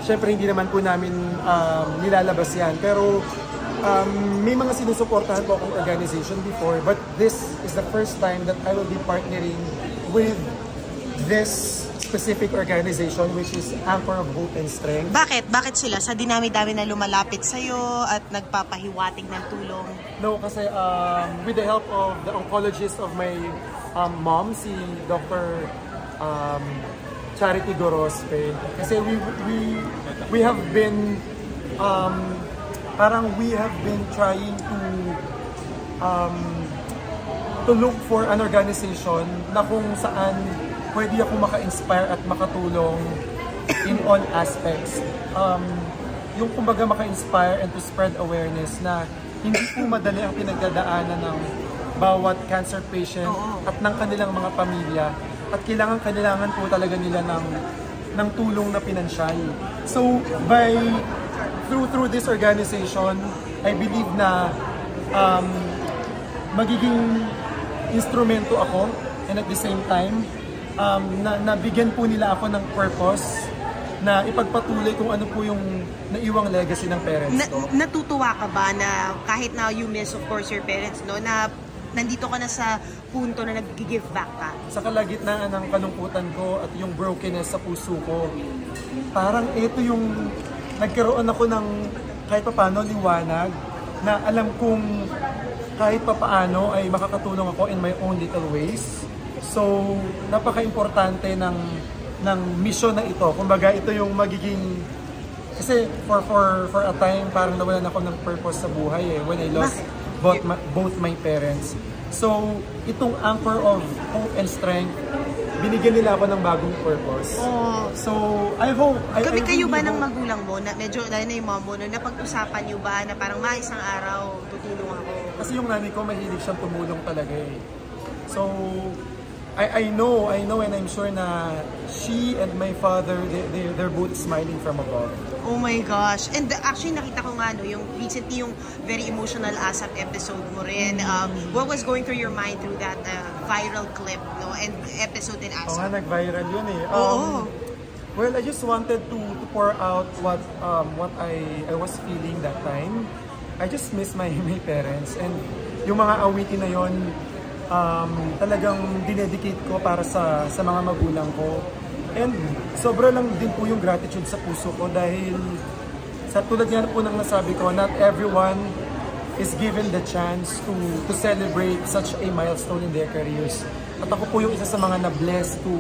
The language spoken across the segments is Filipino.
syempre hindi naman po namin nilalabas yan. Pero may mga sinusuportahan po akong organization before, but this is the first time that I will be partnering with this specific organization, which is Anchor of Hope and Strength. Bakit? Bakit sila? Sa dinami-dami na lumalapit sa'yo at nagpapahiwatig ng tulong? No, kasi with the help of the oncologist of my mom, si Dr. Charity Gorospe. Kasi we have been parang we have been trying to look for an organization na kung saan pwede ako maka-inspire at makatulong in all aspects. Yung kumbaga maka-inspire and to spread awareness na hindi po madali ang pinagdadaanan ng bawat cancer patient at ng kanilang mga pamilya, at kailangan po talaga nila ng tulong na pinansyal. So through this organization, I believe na magiging instrumento ako, and at the same time nabigyan po nila ako ng purpose na ipagpatuloy kung ano po yung naiwang legacy ng parents ko. Natutuwa ka ba na kahit na you miss of course your parents, no, na nandito ka na sa punto na nag-give back ka? Sa kalagitnaan ng kalungkutan ko at yung brokenness sa puso ko, parang ito yung nagkaroon ako ng kahit papaano liwanag na alam kong kahit papaano ay makakatulong ako in my own little ways. So, napaka-importante ng mission na ito. Kumbaga, ito yung magiging... Kasi for a time, parang nawalan ako ng purpose sa buhay when I lost both my parents. So, itong Anchor of Hope and Strength, binigyan nila ako ng bagong purpose. So, I hope... Kayo ba ng magulang mo, na medyo dahil na yung mom mo, napag-usapan nyo ba na parang isang araw tutulong ako? Kasi yung nanay ko, mahilig siyang tumulong talaga eh. So, I know and I'm sure na she and my father, they're both smiling from above. Oh my gosh. And actually nakita ko nga yung recently yung very emotional ASAP episode mo rin. What was going through your mind through that viral clip, no, and episode in ASAP? Oo nga, nag-viral yun eh. Well, I just wanted to pour out what I was feeling that time. I just miss my parents, and yung mga awitin na yon talagang dinedicate ko para sa mga magulang ko. And sobra lang din po yung gratitude sa puso ko dahil sa tulad nga po ng nasabi ko, not everyone is given the chance to celebrate such a milestone in their careers. At ako po yung isa sa mga na-blessed to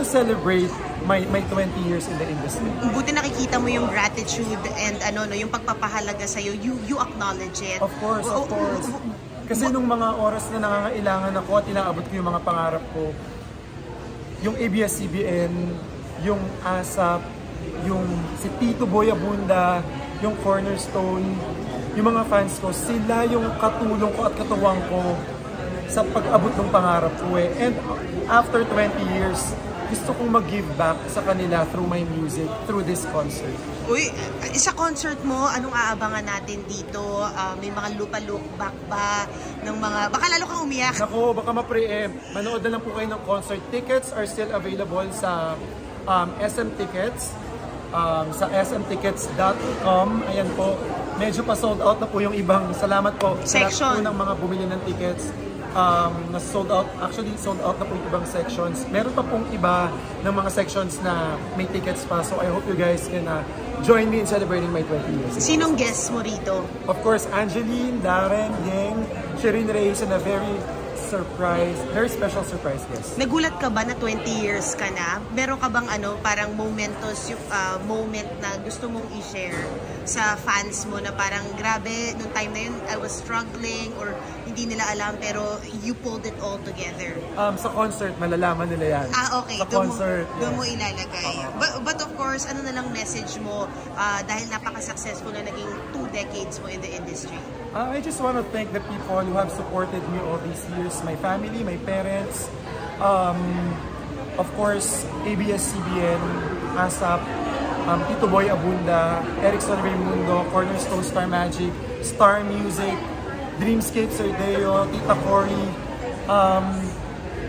celebrate my 20 years in the industry. Buti nakikita mo yung gratitude and yung pagpapahalaga sa'yo, you acknowledge it. Of course. Kasi nung mga oras na nangangailangan ako at inaabot ko yung mga pangarap ko, yung ABS-CBN, yung ASAP, yung si Tito Boy Abunda, yung Cornerstone, yung mga fans ko, sila yung katulong ko at katuwang ko sa pag-abot ng pangarap ko eh. And after 20 years, gusto kong mag-give back sa kanila through my music, through this concert. Uy, sa concert mo, anong aabangan natin dito? May mga look back ba ng mga... Baka lalo kang umiyak. Nako, baka ma-preempt. Manood na lang po kayo ng concert. Tickets are still available sa SM Tickets. Sa smtickets.com. Ayan po. Medyo pa sold out na po yung ibang. Salamat po sa lahat po ng mga bumili ng tickets. Na sold out, actually sold out na po yung ibang sections. Meron pa pong iba ng mga sections na may tickets pa. So I hope you guys can join me in celebrating my 20 years. Sinong guests mo rito? Of course, Angeline, Darren, Yeng, Sherin Reyes, and a very special surprise guest. Nagulat ka ba na 20 years ka na? Meron ka bang parang moment na gusto mong i-share sa fans mo na parang grabe, nung time na yun, I was struggling or hindi nila alam pero you pulled it all together? Sa concert, malalaman nila yan. Okay. Sa concert, doon mo ilalagay. But of course, ano na lang message mo dahil napaka-successful na naging 2 decades mo in the industry? I just want to thank the people who have supported me all these years. My family, my parents, of course, ABS-CBN, ASAP, Tito Boy Abunda, Erickson Raymundo, Cornerstone Star Magic, Star Music, Dreamscape Sardeo, Tita Cory.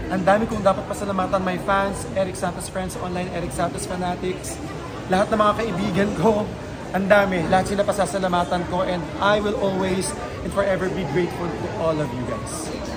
Ang dami kong dapat pasalamatan, my fans, Eric Santos Friends Online, Eric Santos Fanatics, lahat ng mga kaibigan ko, ang dami, lahat sila pasasalamatan ko, and I will always and forever be grateful to all of you guys.